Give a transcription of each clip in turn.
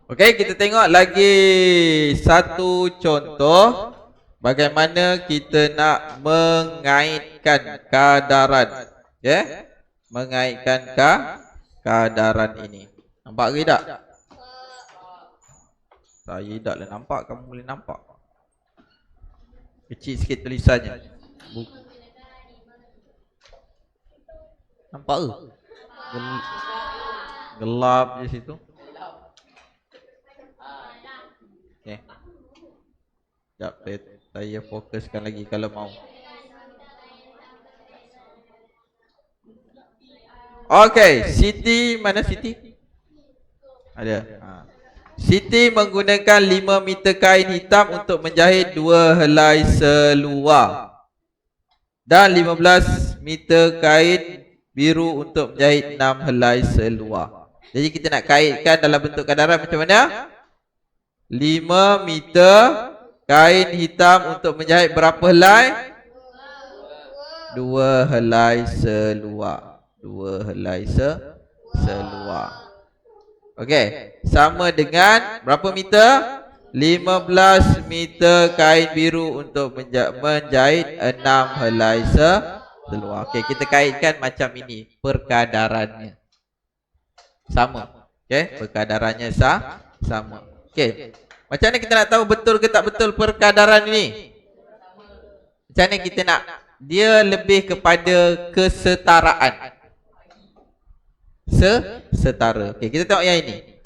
Okey, kita tengok lagi satu contoh bagaimana kita nak mengaitkan kadaran. Okey? Mengaitkan kadaran ini. Nampak ke tak? Saya tak lah nampak, kamu boleh nampak. Kecil sikit tulisannya. Nampak ke? Gelap je situ. Okay. Sekejap, saya fokuskan lagi kalau mau. Okay, Siti, mana Siti? Ada. Siti menggunakan 5 meter kain hitam untuk menjahit 2 helai seluar. Dan 15 meter kain biru untuk menjahit 6 helai seluar. Jadi kita nak kaitkan dalam bentuk kadaran macam mana? 5 meter kain hitam untuk menjahit berapa helai? 2 helai seluar. 2 helai seluar. Okey, sama dengan berapa meter? 15 meter kain biru untuk menjahit 6 helai seluar. Okey, kita kaitkan macam ini perkadarannya. Sama. Okey, perkadarannya sama. Okey. Macam mana kita nak tahu betul ke tak betul perkadaran ini? Macam mana kita nak? Dia lebih kepada kesetaraan. Setara. Okey, kita tengok yang ini.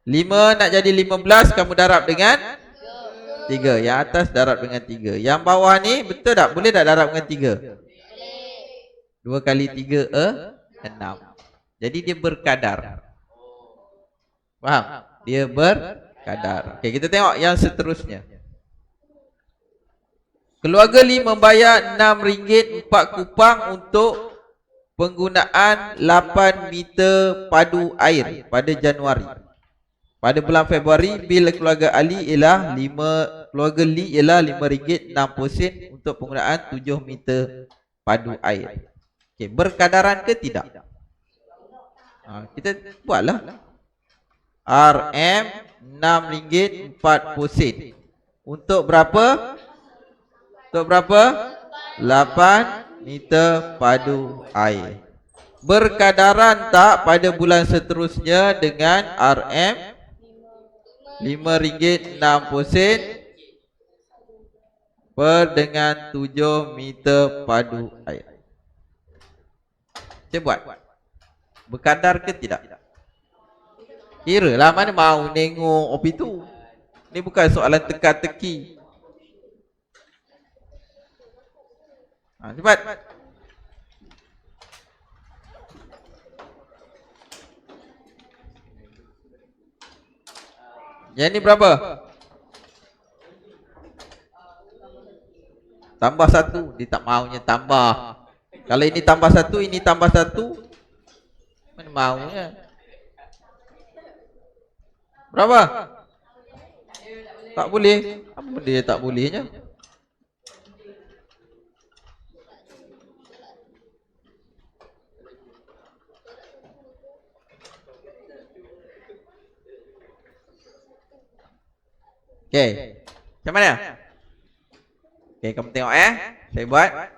5 nak jadi 15, kamu darab dengan 3. Yang atas darab dengan 3. Yang bawah ni betul tak? Boleh tak darab dengan 3? 2 kali 3 6. Jadi dia berkadar. Faham? Dia berkadar. Okey, kita tengok yang seterusnya. Keluarga Lee membayar RM6 4 kupang untuk penggunaan 8 meter padu air pada Januari. Pada bulan Februari, bil keluarga Ali ialah keluarga Lee ialah RM5 60 sen untuk penggunaan 7 meter padu air. Okey, berkadaran ke tidak? Kita buatlah. RM RM6 40 sen. Untuk berapa? Untuk berapa? 8 meter padu air. Berkadaran tak pada bulan seterusnya dengan RM RM5 60 sen per dengan 7 meter padu air. Saya buat. Berkadar ke tidak? Kira lah, mana mau tengok opi tu. Ni bukan soalan teka-teki. Cepat. Yang ni berapa? Tambah 1. Dia tak maunya tambah. Kalau ini tambah 1, ini tambah 1, mana maunya? Berapa? Tak boleh. Apa benda dia tak bolehnya? Okey. Macam mana? Okey, kamu tengok Saya buat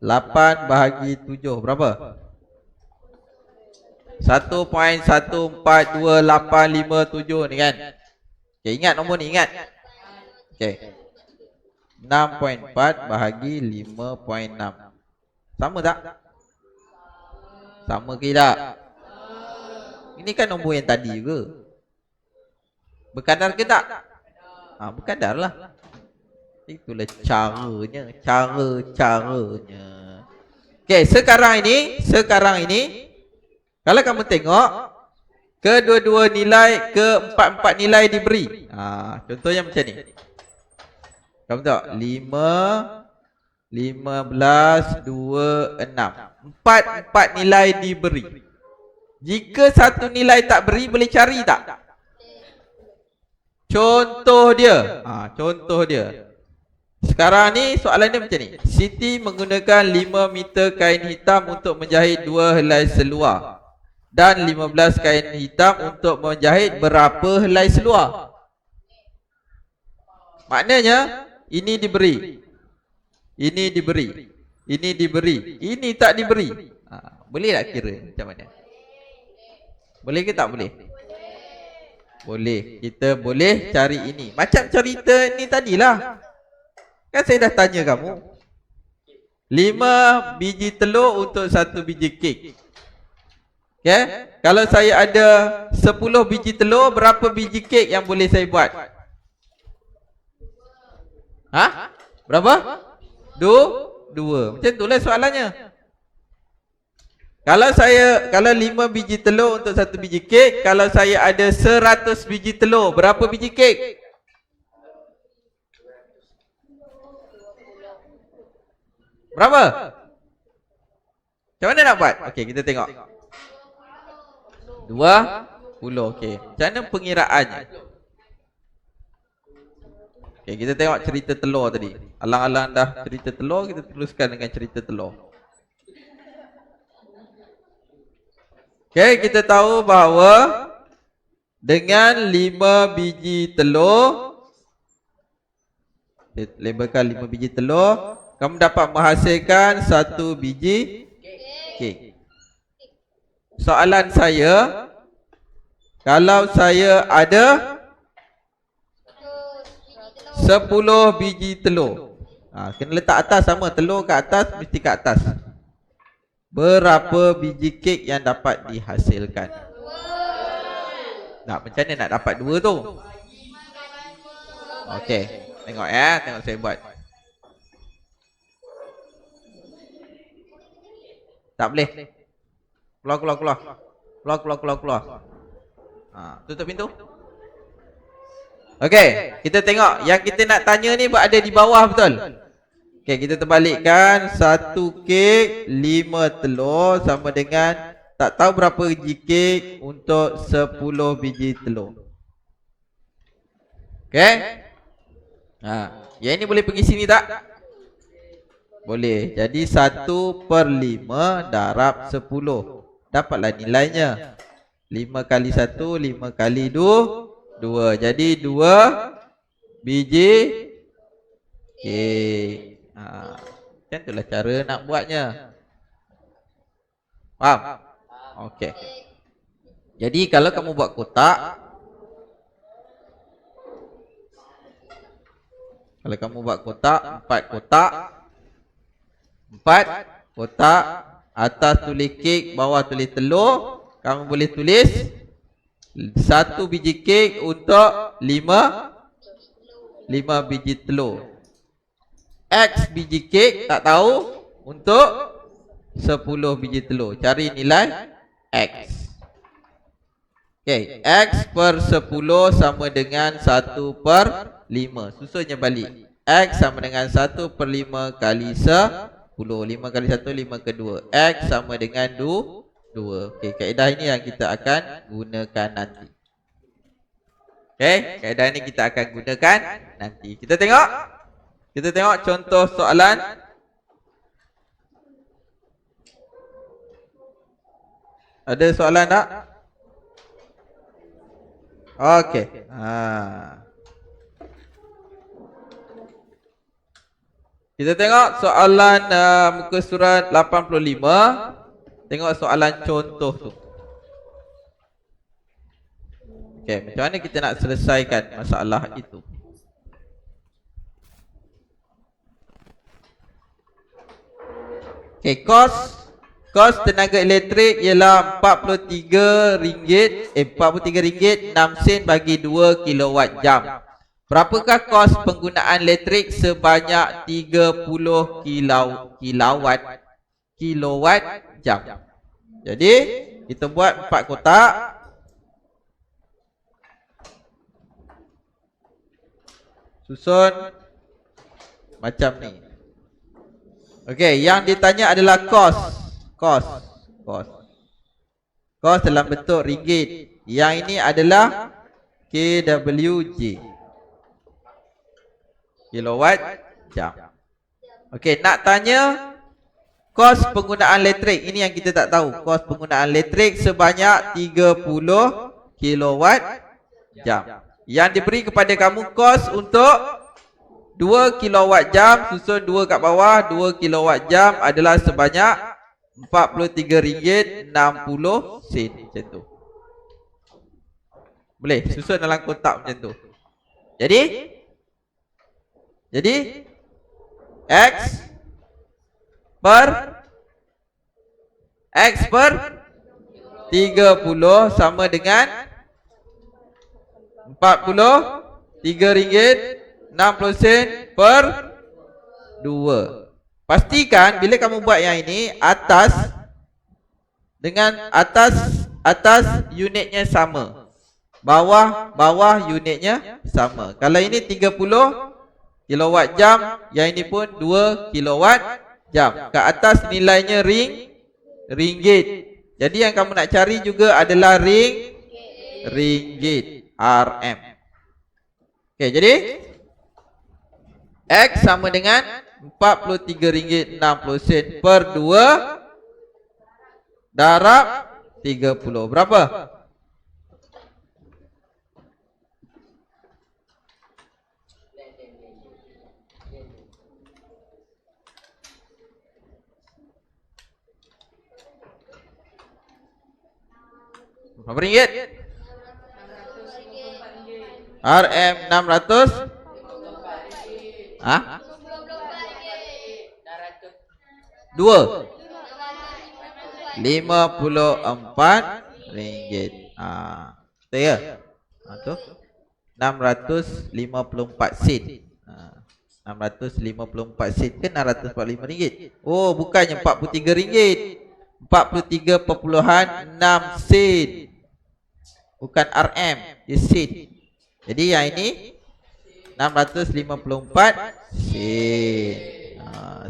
8 bahagi 7 berapa? 1.142857 ni kan. Okey, ingat nombor ni, ingat. Okey. 6.4 bahagi 5.6. Sama tak? Sama ke tak? Ini kan nombor yang tadi ke? Berkadar ke tak? Berkadar lah. Itulah caranya. Caranya. Okey, sekarang ini kalau kamu tengok kedua-dua nilai, keempat-empat nilai diberi. Contohnya macam ni. Kamu tengok 5, 15, 2, 6. Empat nilai diberi. Jika satu nilai tak beri, boleh cari tak? Contoh dia. Sekarang ni soalan dia macam ni. Siti menggunakan 5 meter kain hitam untuk menjahit 2 helai seluar. dan 15 kain hitam untuk menjahit berapa helai seluar? Maknanya ini diberi, ini diberi, ini diberi, ini tak diberi. Boleh tak kira macam mana? Boleh ke tak boleh? Boleh. Kita boleh cari ini. Macam cerita ni tadilah. Kan saya dah tanya kamu. 5 biji telur untuk 1 biji kek. Okay? Kalau saya ada 10 biji telur, berapa biji kek yang boleh saya buat? Berapa? 2. Macam itulah soalannya. Kalau 5 biji telur untuk 1 biji kek, kalau saya ada 100 biji telur, berapa biji kek? Berapa? Macam mana nak buat? Okey, kita tengok. 20. Okey. Macam mana pengiraannya? Okey, kita tengok cerita telur tadi. Alang-alang dah cerita telur, kita teruskan dengan cerita telur. Okey, kita tahu bahawa dengan 5 biji telur, kita labelkan 5 biji telur, kamu dapat menghasilkan 1 biji kek. Soalan saya, kalau saya ada 10 biji telur, kena letak atas sama, telur kat atas, mesti kat atas. Berapa biji kek yang dapat dihasilkan? Nak macam mana nak dapat 2 tu? Okey, tengok ya, tengok saya buat. Tak boleh. Keluar. Tutup pintu. Okey, kita tengok yang kita nak tanya ni ada di bawah, betul? Okey, kita terbalikkan. 1 kek 5 telur sama dengan tak tahu berapa biji kek untuk 10 biji telur. Okey? Yang ini boleh pergi sini tak? Boleh. Jadi 1/5 darab 10. Dapatlah nilainya. 5 kali 1, 5 kali 2. Jadi 2 biji kek. Macam itulah cara nak buatnya. Faham? Okey. Jadi kalau kamu buat kotak, kalau kamu buat kotak, 4 kotak, 4 kotak, atas tulis kek, bawah tulis telur, kamu boleh tulis 1 biji kek untuk 5 biji telur. X biji kek tak tahu untuk 10 biji telur. Cari nilai X. Okey, X per 10 sama dengan 1/5. Susunnya balik. X sama dengan 1/5 kali 10. 5 kali 1, 5 ke 2. X sama dengan 2. Okey, kaedah ini yang kita akan gunakan nanti. Okey, kaedah ini kita akan gunakan nanti. Kita tengok contoh soalan. Ada soalan tak? Okey. Kita tengok soalan muka surat 85. Tengok soalan contoh tu. Okey, macam mana kita nak selesaikan masalah itu? Okey, kos tenaga elektrik ialah RM43.6 bagi 2 kilowatt jam. Berapakah kos penggunaan elektrik sebanyak 30 kilowatt jam? Jadi, kita buat 4 kotak. Susun macam ni. Okey, yang ditanya adalah kos dalam bentuk ringgit. Yang ini adalah KWJ, kilowatt jam. Okey, nak tanya kos penggunaan elektrik. Ini yang kita tak tahu. Kos penggunaan elektrik sebanyak 30 kilowatt jam. Yang diberi kepada kamu kos untuk 2 kilowatt jam, susun 2 kat bawah. 2 kilowatt jam adalah sebanyak RM43.60. Macam tu. Boleh susun dalam kotak macam tu. Jadi X per 30 sama dengan RM43.60 per 2. Pastikan bila kamu buat yang ini, atas unitnya sama, bawah unitnya sama. Kalau ini 30 kilowatt jam, yang ini pun 2 kilowatt jam. Ke atas nilainya ringgit. Jadi yang kamu nak cari juga adalah ringgit, RM. Okey, jadi X sama dengan RM43.60 per 2 darab 30. Berapa? Berapa ringgit? RM 600. Hah? 2 54 ringgit. Betul ya? Tu 654 sen. 654 sen ke 645 ringgit? Oh, bukannya 43 ringgit. 43.6 sen. Bukan RM, dia sen. Jadi yang ini 654 sen.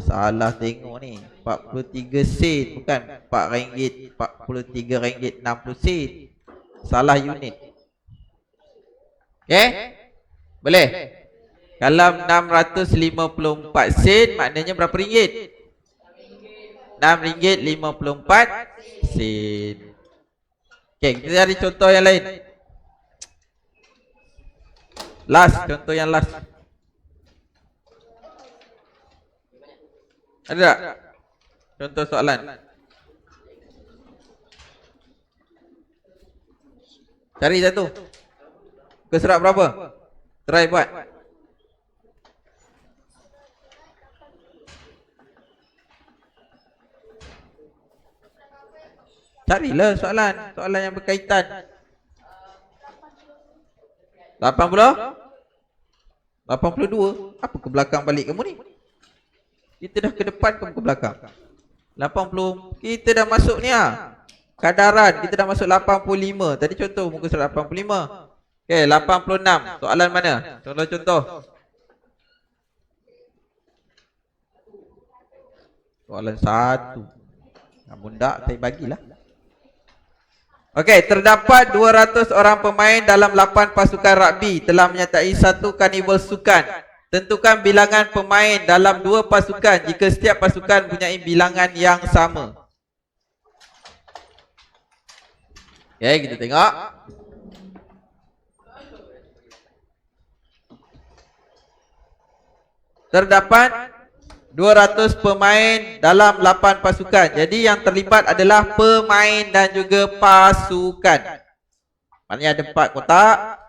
Salah tengok ni. 43 sen, bukan 4 ringgit, 43 ringgit 60 sen. Salah unit. Okey? Boleh? Kalau 654 sen maknanya berapa ringgit? RM6.54 sen. Okey, kita cari contoh yang lain. Contoh yang last. Ada tak? Contoh soalan. Cari satu. Ke surat berapa? Try buat. Carilah soalan yang berkaitan. 80? 82? Apa ke belakang balik kamu ni? Kita dah ke depan, kamu ke belakang. 80, kita dah masuk ni ah. Kadaran, kita dah masuk 85. Tadi contoh muka surat 85. Okey, 86. Soalan mana? Contoh. Soalan 1. Namun tak, saya bagilah. Okey, terdapat 200 orang pemain dalam 8 pasukan rugby telah menyertai satu karnival sukan. Tentukan bilangan pemain dalam 2 pasukan jika setiap pasukan mempunyai bilangan yang sama. Okey, kita tengok. Terdapat 200 pemain dalam 8 pasukan. Jadi yang terlibat adalah pemain dan juga pasukan. Maknanya ada 4 kotak.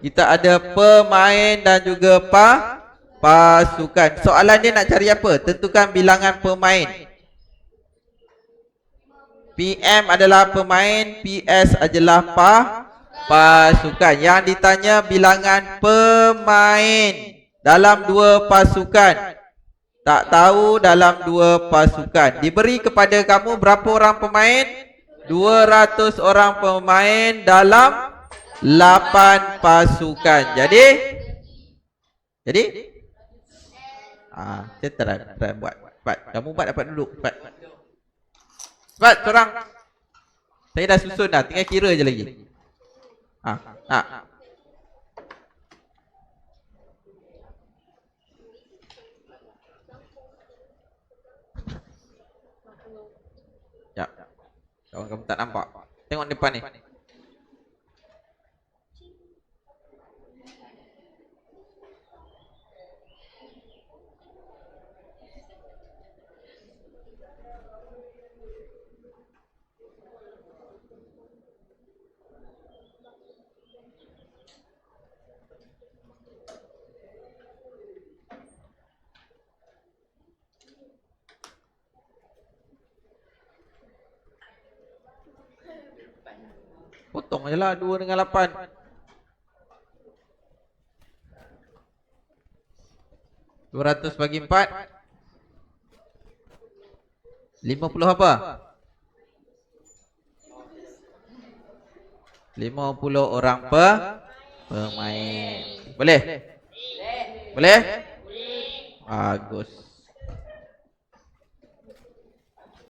Kita ada pemain dan juga pasukan. Soalan dia nak cari apa? Tentukan bilangan pemain. PM adalah pemain, PS adalah pasukan. Yang ditanya bilangan pemain dalam 2 pasukan. Tak tahu dalam 2 pasukan. Diberi kepada kamu berapa orang pemain? 200 orang pemain dalam 8 pasukan. Jadi kita try buat. Cepat. Kamu buat dapat duduk. Cepat seorang. Saya dah susun dah, tinggal kira je lagi. Ya. Kawan kamu tak nampak. Tengok depan ni. Potong je lah 2 dengan 8. 200 bagi 4. 50 apa? 50 orang pemain. Boleh? Boleh? Bagus.